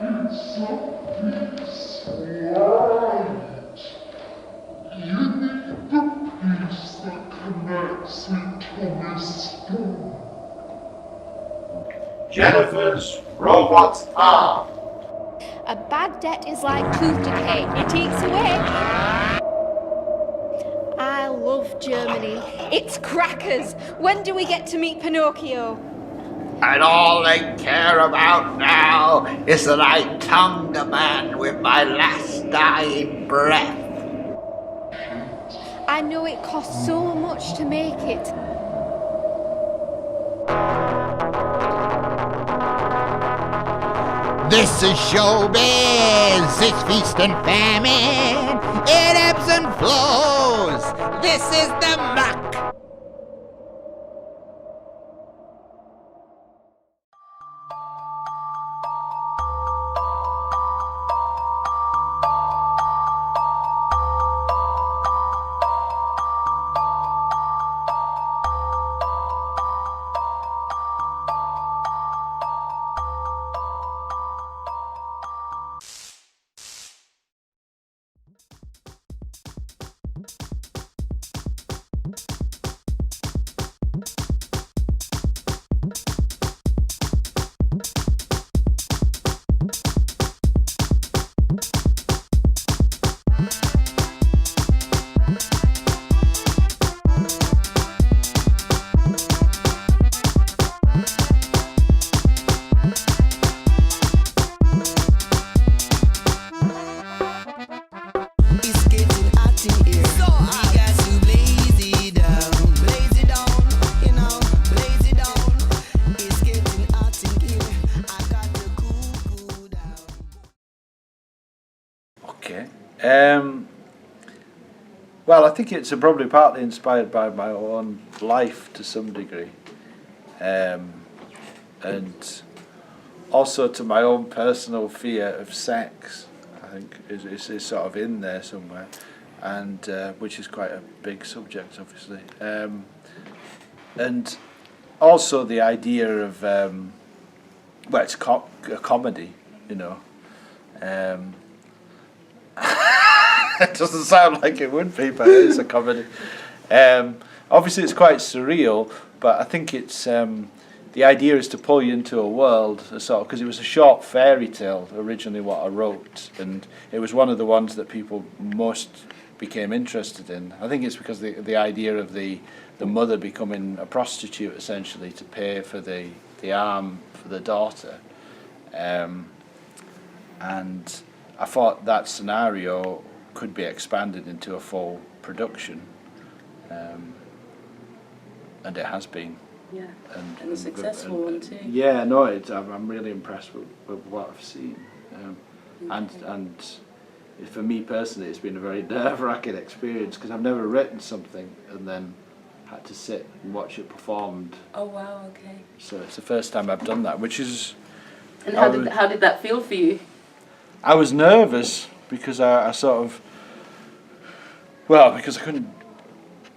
It's a piece right. You need the piece that connects it to this stone. Jennifer's robot arm. A bad debt is like tooth decay. It eats away. I love Germany. It's crackers. When do we get to meet Pinocchio? And all they care about now is that I tongue the man with my last dying breath. I know it costs so much to make it. This is showbiz, it's feast and famine, it ebbs and flows, this is the muck. Well, I think it's probably partly inspired by my own life to some degree, and also to my own personal fear of sex. I think is sort of in there somewhere, and which is quite a big subject, obviously, and also the idea of well, it's a comedy, you know. It doesn't sound like it would be, but it is a comedy. Obviously, it's quite surreal, but I think it's the idea is to pull you into a world, sort of, because it was a short fairy tale originally what I wrote, and it was one of the ones that people most became interested in. I think it's because the idea of the mother becoming a prostitute essentially to pay for the arm for the daughter, and I thought that scenario could be expanded into a full production, and it has been. Yeah, and a successful one too. Yeah, no, I'm really impressed with what I've seen, and for me personally, it's been a very nerve-wracking experience because I've never written something and then had to sit and watch it performed. Oh wow, okay. So it's the first time I've done that, which is. And how did that feel for you? I was nervous because I sort of, well, because I couldn't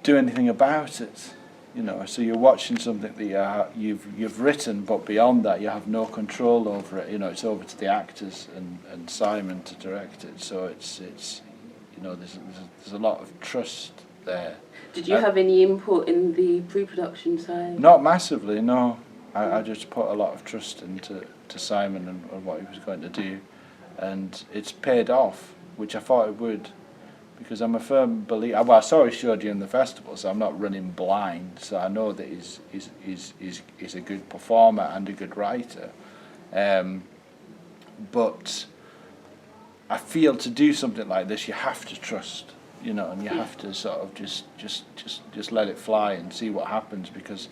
do anything about it, you know. So you're watching something that you've written, but beyond that, you have no control over it. You know, it's over to the actors and Simon to direct it. So it's you know, there's a lot of trust there. Did you have any input in the pre-production side? Not massively, no. I just put a lot of trust into Simon and what he was going to do. And it's paid off, which I thought it would, because I'm a firm believer. Well, I saw he showed you in the festival, so I'm not running blind. So I know that he's a good performer and a good writer, but I feel to do something like this, you have to trust, you know, and you have to sort of just let it fly and see what happens, because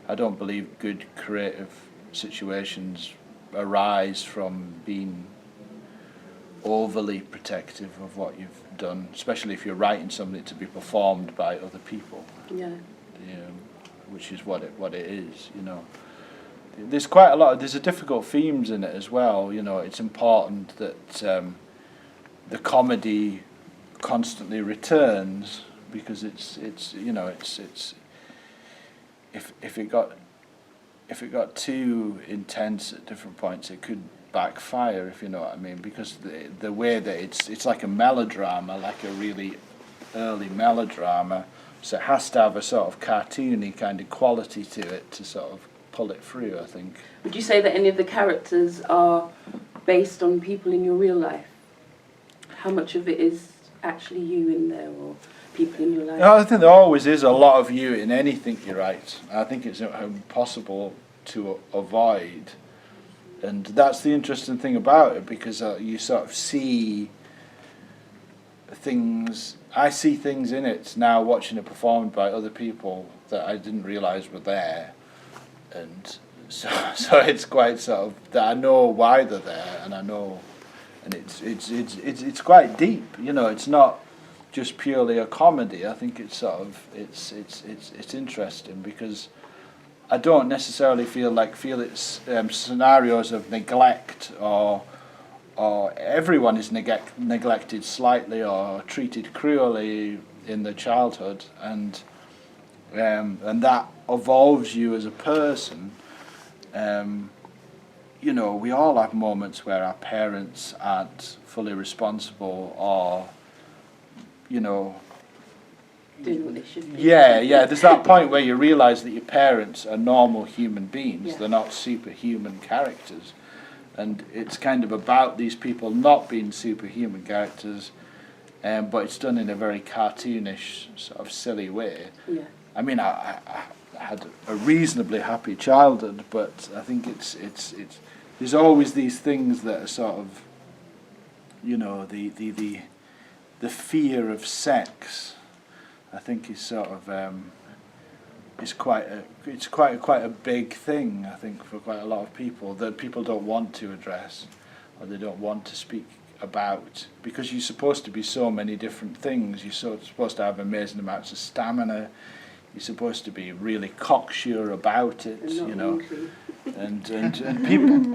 I don't believe good creative situations arise from being overly protective of what you've done, especially if you're writing something to be performed by other people. Yeah. Which is what it is, you know. There's quite a lot. There's a difficult themes in it as well. You know, it's important that the comedy constantly returns, because it's you know, it's if it got too intense at different points, it could backfire, if you know what I mean, because the way that it's like a melodrama, like a really early melodrama, so it has to have a sort of cartoony kind of quality to it to sort of pull it through, I think. Would you say that any of the characters are based on people in your real life? How much of it is actually you in there, or people in your life? I think there always is a lot of you in anything you write. I think it's impossible to avoid, and that's the interesting thing about it, because you sort of see things. I see things in it now, watching it performed by other people that I didn't realise were there, and so it's quite sort of that I know why they're there, and I know, and it's quite deep. You know, it's not just purely a comedy. I think it's sort of it's interesting, because I don't necessarily feel it's scenarios of neglect, or everyone is neglected slightly or treated cruelly in their childhood, and that evolves you as a person. You know, we all have moments where our parents aren't fully responsible, or, you know, Doing what they should be. yeah, there's that point where you realise that your parents are normal human beings. Yeah. They're not superhuman characters, and it's kind of about these people not being superhuman characters, but it's done in a very cartoonish, sort of silly way. Yeah. I mean, I had a reasonably happy childhood, but I think it's there's always these things that are sort of, you know, the fear of sex, I think is sort of is quite a big thing, I think, for quite a lot of people, that people don't want to address, or they don't want to speak about, because you're supposed to be so many different things. You're supposed to have amazing amounts of stamina. You're supposed to be really cocksure about it, you know, and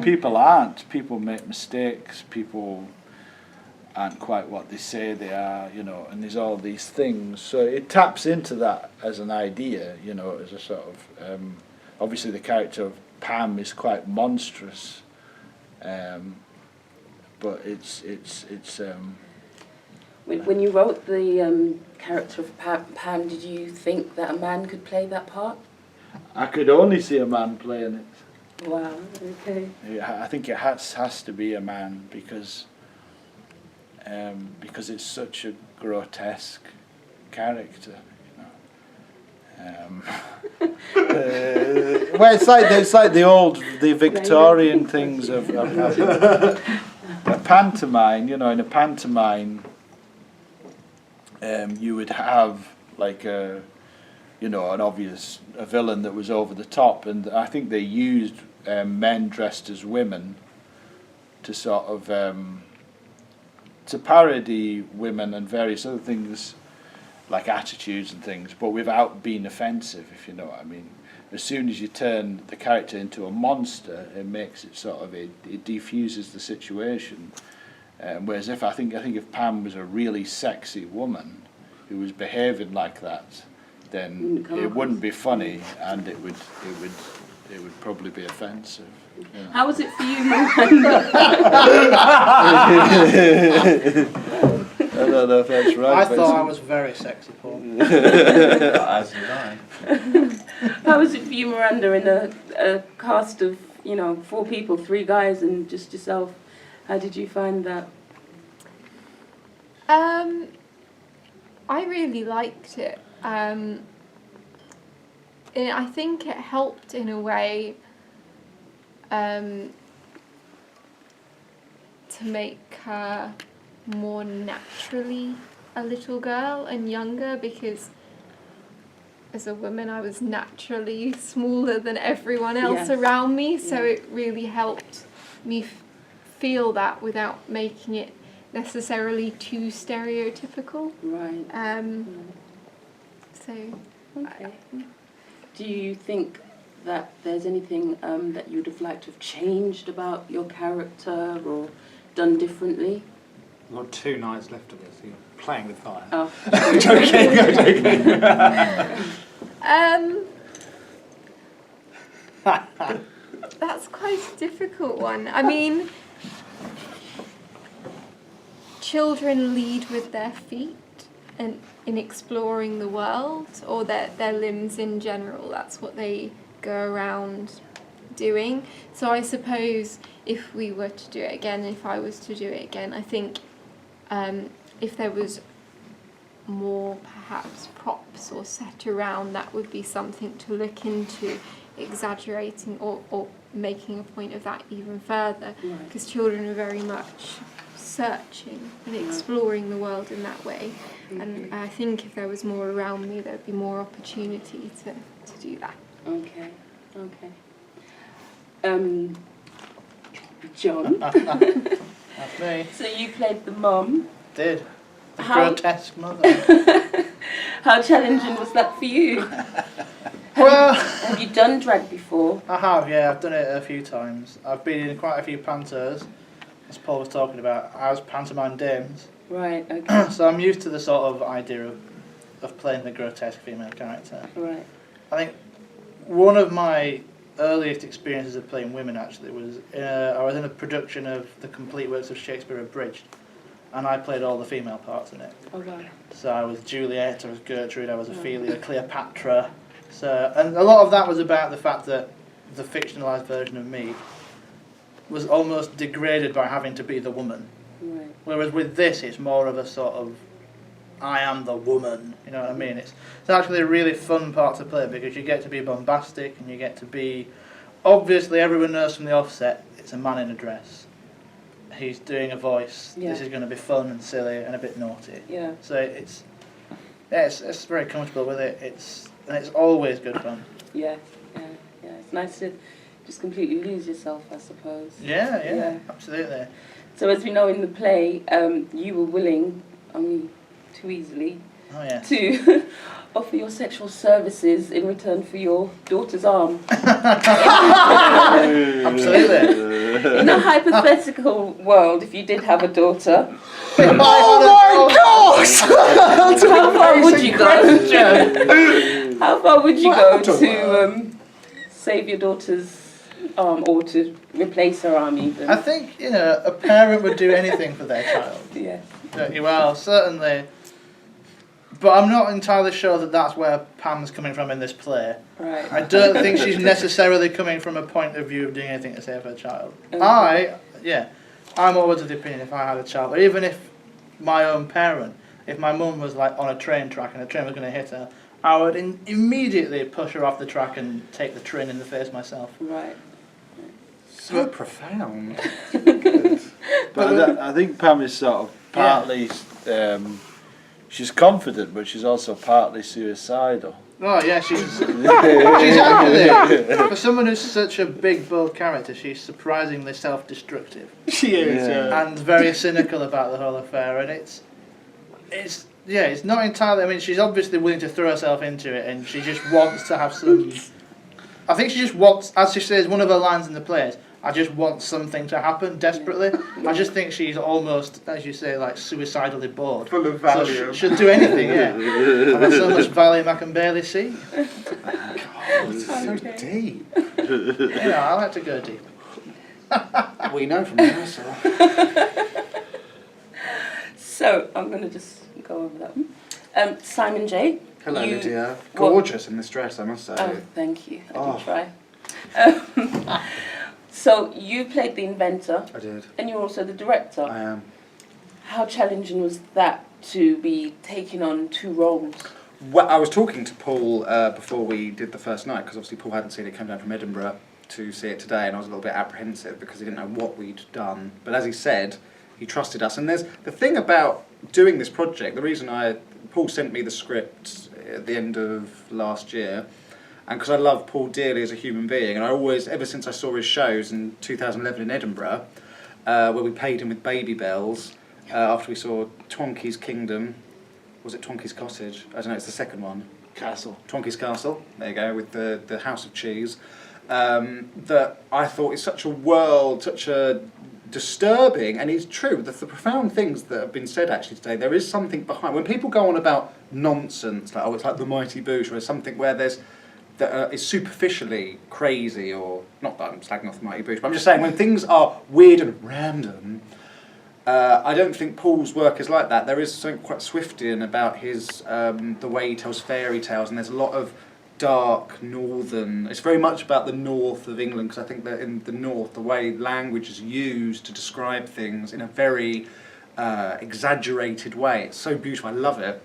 people aren't. People make mistakes. People aren't quite what they say they are, you know, and there's all these things. So it taps into that as an idea, you know, as a sort of obviously the character of Pam is quite monstrous, but it's When you wrote the character of Pam, did you think that a man could play that part? I could only see a man playing it. Wow, okay. Yeah, I think it has to be a man, because it's such a grotesque character, you know. Well, it's like the Victorian things of a pantomime. You know, in a pantomime, you would have like an obvious villain that was over the top, and I think they used men dressed as women to sort of to parody women and various other things like attitudes and things, but without being offensive, if you know what I mean. As soon as you turn the character into a monster, it makes it sort of it defuses the situation. Whereas I think if Pam was a really sexy woman who was behaving like that, then it wouldn't be funny, and it would probably be offensive. Yeah. How was it for you, Miranda? I don't know if that's right. I thought I was very sexy, Paul. As did I. How was it for you, Miranda, in a cast of 4 people, 3 guys, and just yourself? How did you find that? I really liked it. I think it helped in a way to make her more naturally a little girl and younger, because as a woman I was naturally smaller than everyone else around me, so it really helped me feel that without making it necessarily too stereotypical. Right. So. Okay. Do you think that there's anything that you'd have liked to have changed about your character or done differently? We've got 2 nights left of this. You're playing with fire. Oh. I'm joking. That's quite a difficult one. I mean, children lead with their feet and in exploring the world, or their limbs in general. That's what they go around doing. So I suppose if we were to do it again, if I was to do it again, I think if there was more perhaps props or set around, that would be something to look into, exaggerating or making a point of that even further, because children are very much searching and exploring the world in that way. And I think if there was more around me, there'd be more opportunity to do that. Okay. John. That's me. So you played the mum. Did. The How- grotesque mother. How challenging was that for you? Have you done drag before? I have, yeah. I've done it a few times. I've been in quite a few pantos, as Paul was talking about. I was pantomime dames. Right, okay. So I'm used to the sort of idea of playing the grotesque female character. Right. I think one of my earliest experiences of playing women actually was I was in a production of the complete works of Shakespeare abridged, and I played all the female parts in it. Oh, wow. So I was Juliet, I was Gertrude, I was Ophelia, Cleopatra. So, and a lot of that was about the fact that the fictionalised version of me was almost degraded by having to be the woman. Right. Whereas with this, it's more of a sort of, I am the woman, you know what I mean? It's actually a really fun part to play because you get to be bombastic and you get to be, obviously everyone knows from the offset, it's a man in a dress. He's doing a voice, Yeah. This is going to be fun and silly and a bit naughty. Yeah. So it's very comfortable with it, and it's always good fun. Yeah. It's nice to just completely lose yourself, I suppose. Yeah, absolutely. So as we know in the play, you were willing, only too easily, Oh yes. to offer your sexual services in return for your daughter's arm. Absolutely. In a hypothetical world, if you did have a daughter, Oh my gosh! how far would you go? How far would you go to save your daughter's arm, or to replace her arm even? I think, a parent would do anything for their child. Yeah. Well, certainly. But I'm not entirely sure that that's where Pam's coming from in this play. Right. I don't think she's necessarily coming from a point of view of doing anything to save her child. Okay. I'm always of the opinion if I had a child, or even if my own parent, if my mum was like on a train track and a train was going to hit her, I would immediately push her off the track and take the train in the face myself. Right. So profound. But I think Pam is sort of partly, she's confident, but she's also partly suicidal. Oh yeah, she's actually, for someone who's such a big, bold character, she's surprisingly self-destructive. She is, And very cynical about the whole affair, and it's not entirely, I mean, she's obviously willing to throw herself into it, and she just wants to have some, I think she just wants, as she says, one of her lines in the play is, I just want something to happen desperately. I just think she's almost, as you say, like suicidally bored. Full of So Valium. she'll do anything, yeah. I've had so much Valium I can barely see. So deep. I like to go deep. We know from rehearsal. So I'm going to just go over that one. Simon J. Hello, you- Lydia. what- Gorgeous in this dress, I must say. Oh, thank you. I Oh. did try. So you played the inventor, I did. and you're also the director. I am. How challenging was that to be taking on two roles? Well, I was talking to Paul before we did the first night, because obviously Paul hadn't seen it, come down from Edinburgh to see it today, and I was a little bit apprehensive because he didn't know what we'd done. But as he said, he trusted us. And there's the thing about doing this project, the reason Paul sent me the script at the end of last year, and because I love Paul dearly as a human being, and I always, ever since I saw his shows in 2011 in Edinburgh, where we paid him with baby bells, after we saw Twonkey's Kingdom, was it Twonkey's Cottage? I don't know, it's the second one. Castle. Twonkey's Castle, there you go, with the House of Cheese. That I thought is such a world, such a disturbing, and it's true, the profound things that have been said actually today, there is something behind. When people go on about nonsense, like, it's like the Mighty Boosh, or something where there's that is superficially crazy, or not that I'm slagging off the Mighty Boosh, but I'm just saying when things are weird and random, I don't think Paul's work is like that. There is something quite Swiftian about his the way he tells fairy tales, and there's a lot of dark northern. It's very much about the north of England, because I think that in the north, the way language is used to describe things in a very exaggerated way. It's so beautiful. I love it,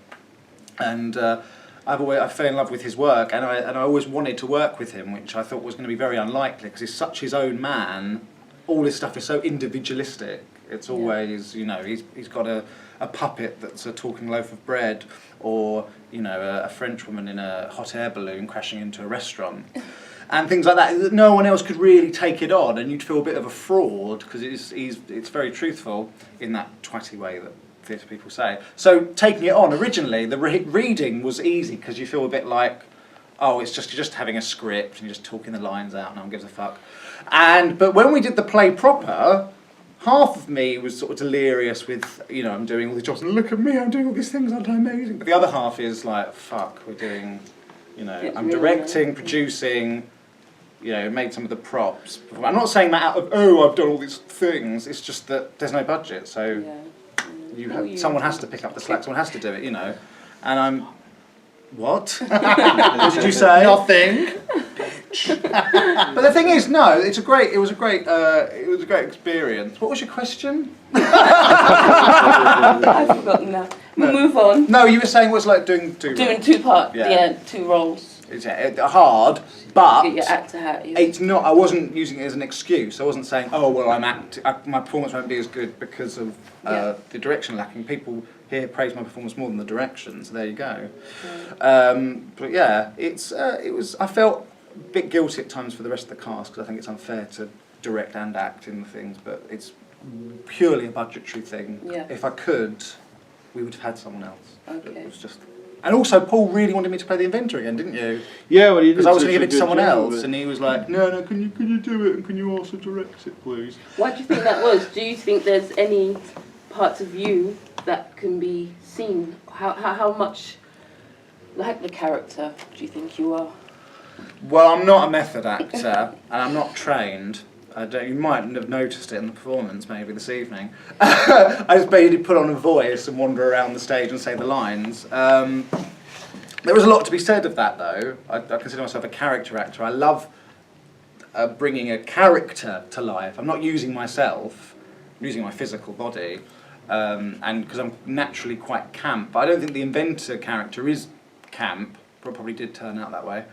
and I fell in love with his work, and I always wanted to work with him, which I thought was going to be very unlikely, because he's such his own man. All his stuff is so individualistic. It's always, you know, he's got a puppet that's a talking loaf of bread, or, you know, a French woman in a hot air balloon crashing into a restaurant, and things like that. No one else could really take it on, and you'd feel a bit of a fraud, because it's very truthful in that twatty way that theatre people say. So taking it on, originally, the reading was easy, because you feel a bit like, oh, you're just having a script, and you're just talking the lines out, and no one gives a fuck. But when we did the play proper, half of me was sort of delirious with, you know, I'm doing all these jobs, and look at me, I'm doing all these things, aren't I amazing? But the other half is like, fuck, we're doing, you know, I'm directing, producing, you know, made some of the props. I'm not saying that out of, oh, I've done all these things, it's just that there's no budget, so someone has to pick up the slack, someone has to do it, you know. And I'm, what? What did you say? Nothing. But the thing is, no, it was a great experience. What was your question? I've forgotten now. We'll move on. No, you were saying it was like doing two parts, two roles. It's hard, but Get your actor hat. it's not. I wasn't using it as an excuse. I wasn't saying, oh well, my performance won't be as good because of the direction lacking. People here praise my performance more than the direction, so there you go. But yeah, it was. I felt a bit guilty at times for the rest of the cast, because I think it's unfair to direct and act in the things, but it's purely a budgetary thing. Yeah. If I could, we would have had someone else. Okay. It was just. And also, Paul really wanted me to play the inventor again, didn't you? Yeah, well, he did. Because I was going to give it to such a someone good job, else, but- and he was like, no, can you do it, and can you also direct it, please? Why do you think that was? Do you think there's any parts of you that can be seen? How much like the character do you think you are? Well, I'm not a method actor, and I'm not trained. You might have noticed it in the performance maybe this evening. I just basically put on a voice and wander around the stage and say the lines. There was a lot to be said of that, though. I consider myself a character actor. I love bringing a character to life. I'm not using myself, I'm using my physical body, and because I'm naturally quite camp. But I don't think the inventor character is camp. Probably did turn out that way.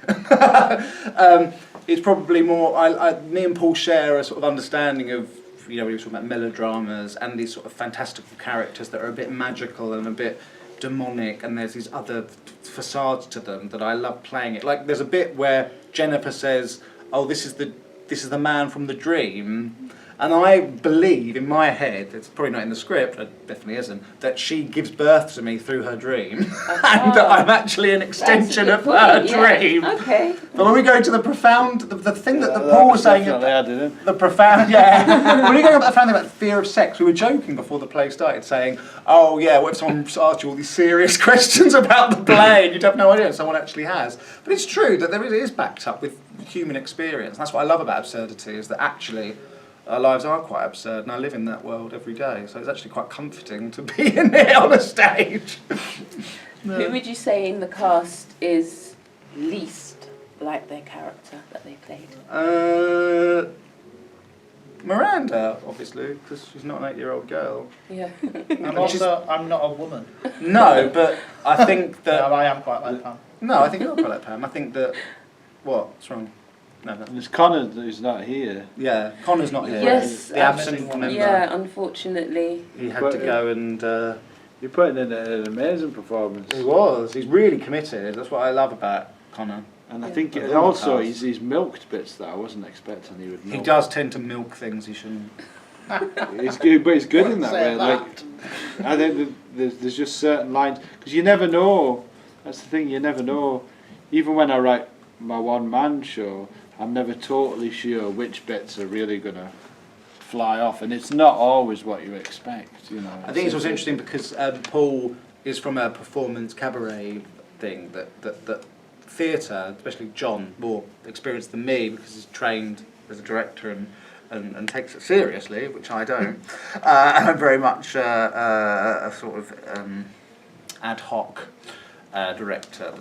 It's probably more. Me and Paul share a sort of understanding of, you know, we were talking about melodramas and these sort of fantastical characters that are a bit magical and a bit demonic, and there's these other facades to them that I love playing it. Like there's a bit where Jennifer says, "Oh, this is the man from the dream." And I believe in my head, it's probably not in the script, it definitely isn't, that she gives birth to me through her dream. And that I'm actually an extension of her dream. Okay. But when we go to the profound, the thing that Paul was saying, the profound, when we go about the profound thing about fear of sex, we were joking before the play started, saying, oh yeah, what if someone asked you all these serious questions about the play and you'd have no idea, and someone actually has. But it's true that it is backed up with human experience. And that's what I love about absurdity, is that actually our lives are quite absurd, and I live in that world every day, so it's actually quite comforting to be in it on a stage. Who would you say in the cast is least like their character that they played? Miranda, obviously, because she's not an 8-year-old girl. Yeah. And also, I'm not a woman. No, but I think that... No, I am quite like Pam. No, I think you're quite like Pam. I think that... What's wrong? No. And it's Connor who's not here. Yeah, Connor's not here. Yes. The absent member. Yeah, unfortunately. He had to go and... You're putting in an amazing performance. He was. He's really committed. That's what I love about Connor. And I think also he's milked bits that I wasn't expecting he would milk. He does tend to milk things he shouldn't. He's good, but he's good in that Say way. that. Like, I think there's just certain lines, because you never know. That's the thing, you never know. Even when I write my one-man show, I'm never totally sure which bits are really gonna fly off, and it's not always what you expect. You know. I think it's also interesting because Paul is from a performance cabaret thing that theatre, especially John, more experienced than me because he's trained as a director, and and takes it seriously, which I don't. And I'm very much a sort of ad hoc director,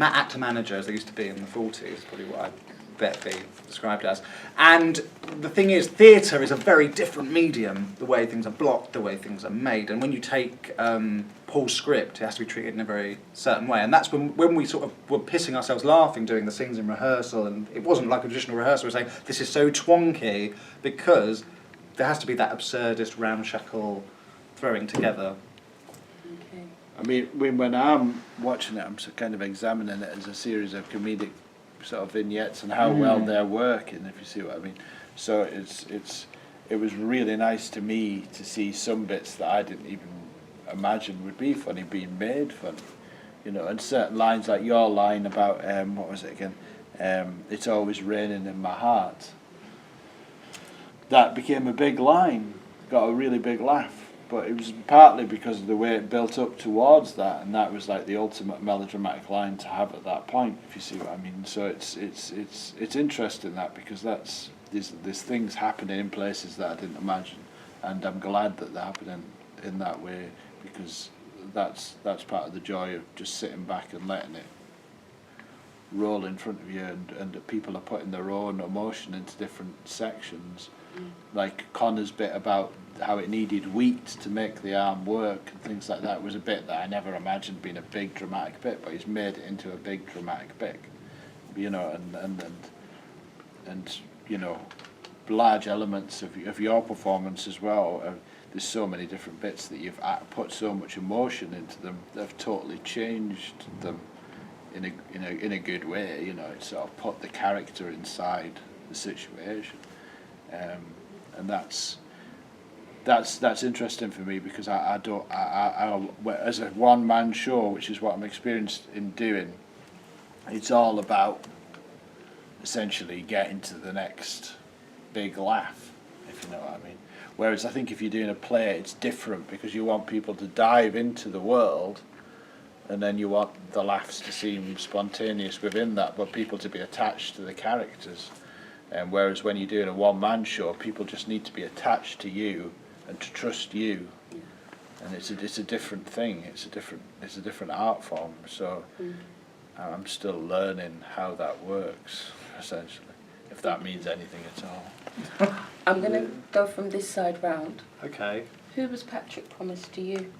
actor manager as they used to be in the 40s, is probably what I'd bet be described as. And the thing is, theatre is a very different medium, the way things are blocked, the way things are made. And when you take Paul's script, it has to be treated in a very certain way. And that's when we sort of were pissing ourselves laughing doing the scenes in rehearsal, and it wasn't like a traditional rehearsal, we were saying, this is so Twonkey, because there has to be that absurdist, ramshackle throwing together. Okay. I mean, when I'm watching it, I'm kind of examining it as a series of comedic sort of vignettes and how well they're working, if you see what I mean. So it was really nice to me to see some bits that I didn't even imagine would be funny being made funny, you know. And certain lines, like your line about what was it again? It's always raining in my heart. That became a big line, got a really big laugh. But it was partly because of the way it built up towards that, and that was like the ultimate melodramatic line to have at that point, if you see what I mean. So it's interesting that, because there's things happening in places that I didn't imagine, and I'm glad that they're happening in that way, because that's part of the joy of just sitting back and letting it roll in front of you, and people are putting their own emotion into different sections. Like Connor's bit about how it needed wheat to make the arm work and things like that was a bit that I never imagined being a big dramatic bit, but he's made it into a big dramatic bit, you know, and you know, large elements of your performance as well. There's so many different bits that you've put so much emotion into them that have totally changed them in a good way, you know. It's sort of put the character inside the situation. And that's interesting for me, because I as a one-man show, which is what I'm experienced in doing, it's all about essentially getting to the next big laugh, if you know what I mean. Whereas I think if you're doing a play, it's different, because you want people to dive into the world, and then you want the laughs to seem spontaneous within that, but people to be attached to the characters. Whereas when you're doing a one-man show, people just need to be attached to you and to trust you, and it's a different thing. It's a different art form. So I'm still learning how that works, essentially, if that means anything at all. I'm going to go from this side round. Okay. Who was Patrick Promise to you?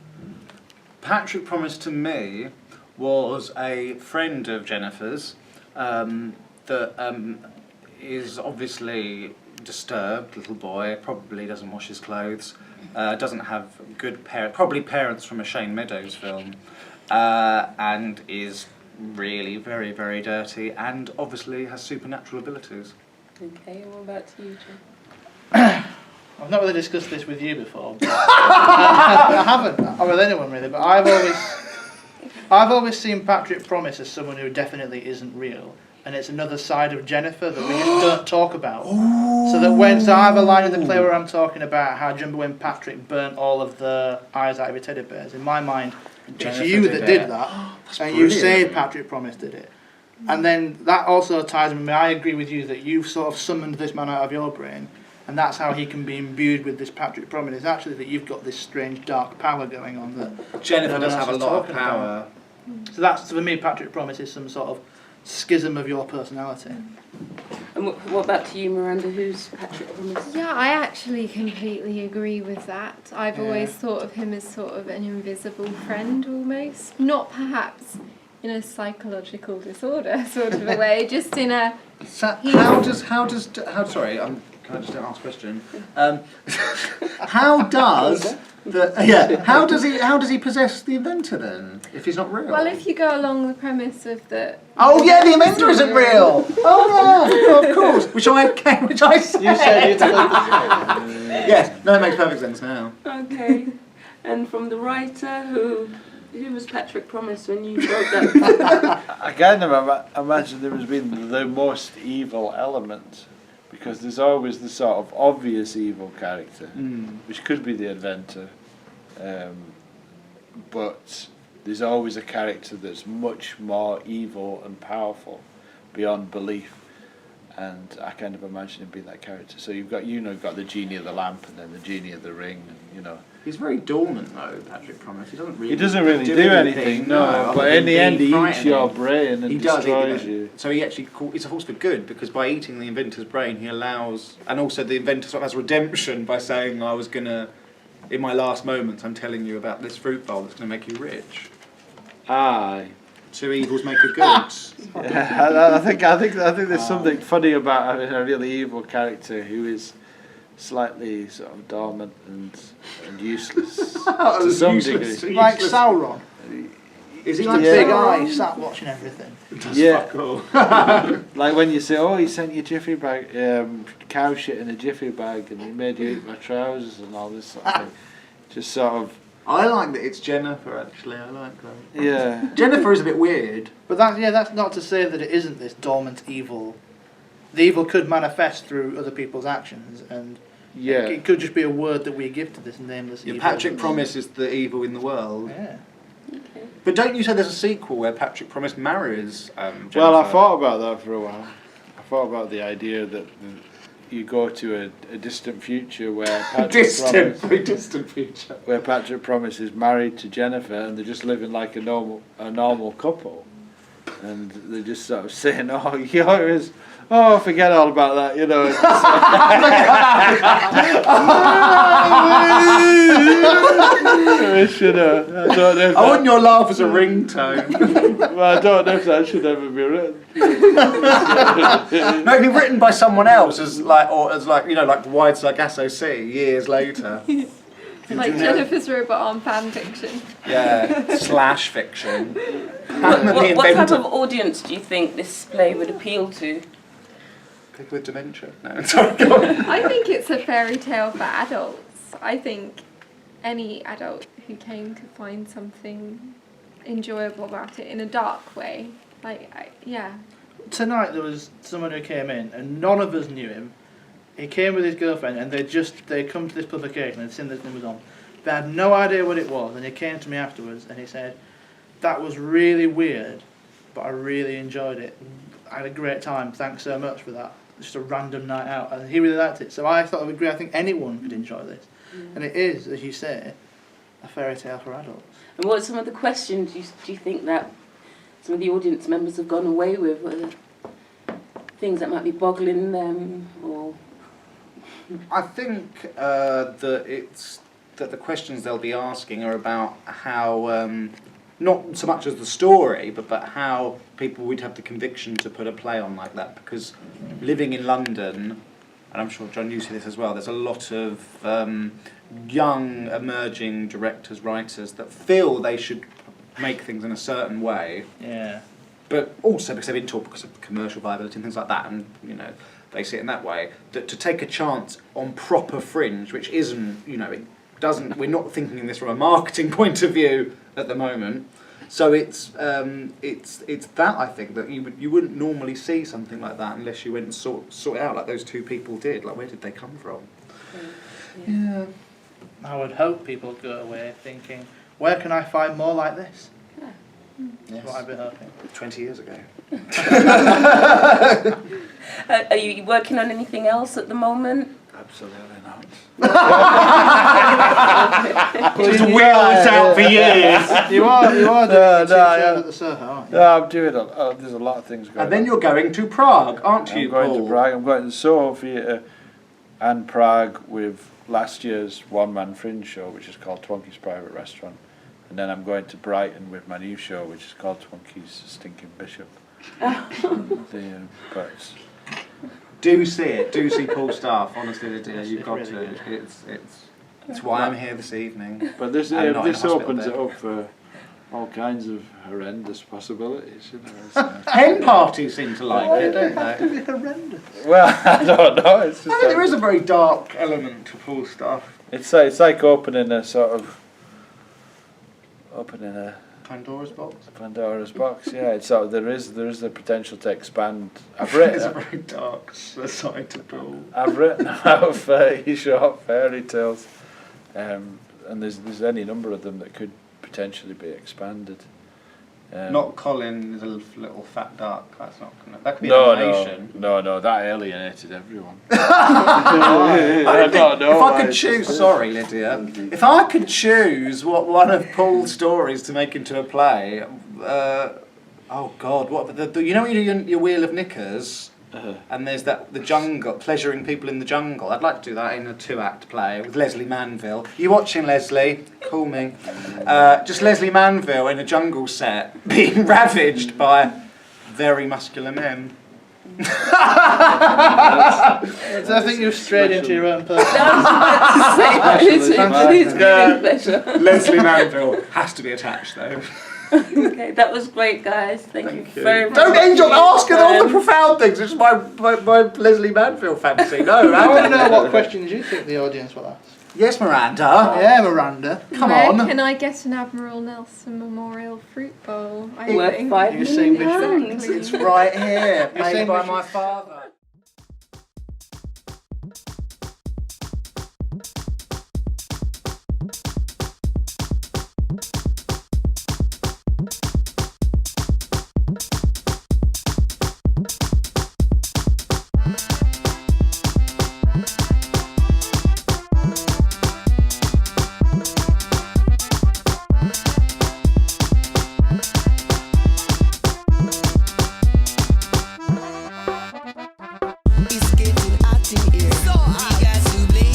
Patrick Promise to me was a friend of Jennifer's that is obviously disturbed little boy, probably doesn't wash his clothes, doesn't have good parents, probably parents from a Shane Meadows film, and is really very, very dirty, and obviously has supernatural abilities. Okay, and what about you, Jim? I've not really discussed this with you before. But, I haven't, or with anyone really, but I've always seen Patrick Promise as someone who definitely isn't real. And it's another side of Jennifer that we just don't talk about. So I have a line in the play where I'm talking about how, do you remember when Patrick burnt all of the eyes out of your teddy bears? In my mind, Jennifer it's you did that it. did that, and brilliant. you say Patrick Promise did it. And then that also ties with me. I agree with you that you've sort of summoned this man out of your brain, and that's how he can be imbued with this Patrick Promise. It's actually that you've got this strange dark power going on that Jennifer no one does else have a is lot of talking power. about. So that's, for me, Patrick Promise is some sort of schism of your personality. And what about to you, Miranda? Who's Patrick Promise? Yeah, I actually completely agree with that. I've always thought of him as sort of an invisible friend, almost. Not perhaps in a psychological disorder sort of a way, just in a... So sorry, can I just ask a question? How does he possess the inventor then, if he's not real? Well, if you go along the premise of the... Oh yeah, the inventor isn't real. Oh yeah, of course. Which I said. You said it. Yes, no, it makes perfect sense now. Okay. And from the writer, who was Patrick Promise when you wrote that? I kind of imagine there has been the most evil element, because there's always the sort of obvious evil character, which could be the inventor, but there's always a character that's much more evil and powerful beyond belief, and I kind of imagine him being that character. So you've got the genie of the lamp, and then the genie of the ring, and He's very dormant though, Patrick Promise. He doesn't really do anything. No, but in the end, he eats your brain and destroys you. So he actually it's a force for good, because by eating the inventor's brain, he allows, and also the inventor sort of has redemption by saying, "I was gonna, in my last moments, I'm telling you about this fruit bowl that's gonna make you rich." Aye. Two evils make a good. I think there's something funny about having a really evil character who is slightly sort of dormant and useless to some degree. Like Sauron. Is he Like big eye, sat watching everything. Yeah. Like when you say, "Oh, he sent you jiffy bag, cow shit in a jiffy bag, and he made you eat my trousers and all this sort of thing." Just sort of. I like that it's Jennifer, actually. I like that. Yeah. Jennifer is a bit weird. But that's not to say that it isn't this dormant evil. The evil could manifest through other people's actions, and it could just be a word that we give to this nameless evil. Patrick Promise is the evil in the world. Yeah. Okay. But don't you say there's a sequel where Patrick Promise marries Jennifer? Well, I thought about that for a while. I thought about the idea that you go to a distant future where very distant future, where Patrick Promise is married to Jennifer, and they're just living like a normal couple, and they're just sort of saying, "Oh, yours." Oh, forget all about that, I don't know. I want your laugh as a ringtone. Well, I don't know if that should ever be written. No, it'd be written by someone else as like Wide Sargasso Sea years later. Like Jennifer's Robot on fan fiction. Yeah, / fiction. What type of audience do you think this play would appeal to? People with dementia. No, sorry, go on. I think it's a fairy tale for adults. I think any adult who came could find something enjoyable about it in a dark way. Tonight there was someone who came in and none of us knew him. He came with his girlfriend and they come to this publication and seen this thing was on. They had no idea what it was, and he came to me afterwards and he said, "That was really weird, but I really enjoyed it. I had a great time. Thanks so much for that. Just a random night out," and he really liked it. So I thought I would agree. I think anyone could enjoy this, and it is, as you say, a fairy tale for adults. And what are some of the questions do you think that some of the audience members have gone away with? What are the things that might be boggling them, or? I think that the questions they'll be asking are about how. Not so much as the story, but how people would have the conviction to put a play on like that. Because living in London, and I'm sure, John, you see this as well, there's a lot of young, emerging directors, writers that feel they should make things in a certain way. Yeah. But also because they've been taught because of commercial viability and things like that, and, they see it in that way, that to take a chance on proper fringe, which isn't, we're not thinking this from a marketing point of view at the moment. So it's that, I think, that you wouldn't normally see something like that unless you went and sort it out like those two people did. Like, where did they come from? Yeah. I would hope people go away thinking, where can I find more like this? Yeah. That's what I've been hoping. 20 years ago. Are you working on anything else at the moment? Absolutely not. Just wheel this out for years. You are doing a show at the Soho, aren't you? No, I'm doing there's a lot of things going on. And then you're going to Prague, aren't you, I'm going Paul? to Prague. I'm going to the Soho Theatre and Prague with last year's one-man fringe show, which is called Twonkey's Private Restaurant. And then I'm going to Brighton with my new show, which is called Twonkey's Stinking Bishop. Do see it. Do see Paul's stuff. Honestly, Lydia, you've got to. It's why I'm here this evening. But this I'm not in this hospital opens bed. it up for all kinds of horrendous possibilities. So. Hen parties seem to like it, don't they? It'd be horrendous. Well, I don't know. It's just I think there is a very dark element to Paul's stuff. It's like opening a Pandora's box. Pandora's box. Yeah, it's there is the potential to expand. There's a very dark side to Paul. I've written about short fairy tales, and there's any number of them that could potentially be expanded. Not Colin is a little fat duck. That's not gonna. That could be No, animation. no, that alienated everyone. I don't know If I why could it's choose, just- sorry Lydia, if I could choose what one of Paul's stories to make into a play, oh God, what you know when you do your Wheel of Knickers, and there's the jungle, pleasuring people in the jungle. I'd like to do that in a 2-act play with Leslie Manville. You watching, Leslie? Call me. Just Leslie Manville in a jungle set, being ravaged by very muscular men. I think you've strayed into your own person. Leslie Manville has to be attached though. Okay, that was great, guys. Thank you very much. Don't end up asking all the profound things. It's my Leslie Manville fantasy. No, I want to know what questions you think the audience will ask. Yes, Miranda. Yeah, Miranda. Come Where on. can I get an Admiral Nelson Memorial Fruit Bowl? Worth £5 You sing million. It's right here, You're made saying by we my father. It's getting hot in here. We got to blaze.